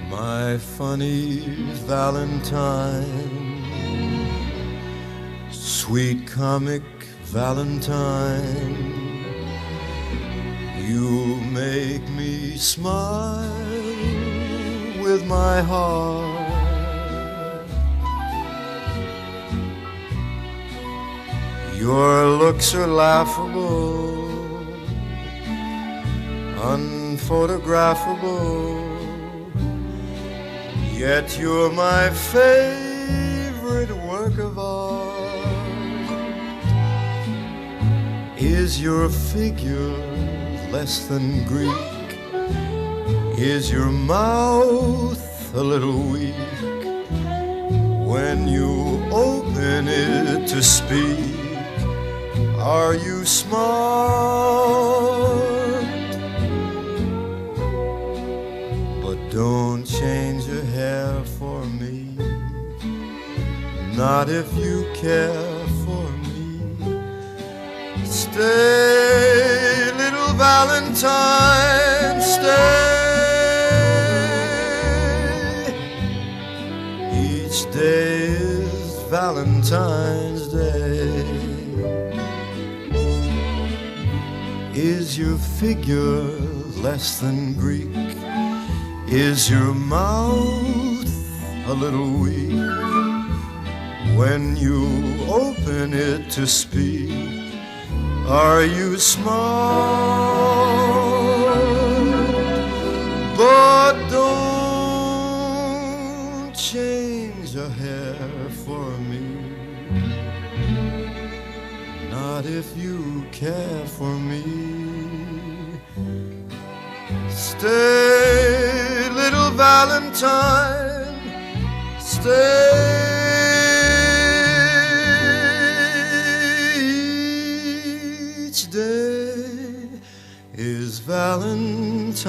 My funny Valentine, sweet comic Valentine, you make me smile with my heart. Your looks are laughable, unphotographable, yet you're my favorite work of art. Is your figure less than Greek? Is your mouth a little weak when you open it to speak? Are you smart? But don't change your hair for me, not if you care for me. Stay, little Valentine, stay. Each day is Valentine's Day. Is your figure less than Greek? Is your mouth a little weak when you open it to speak? Are you smart? But don't change your hair for me, not if you care for me. Stay, little Valentine, stay. Each day is Valentine's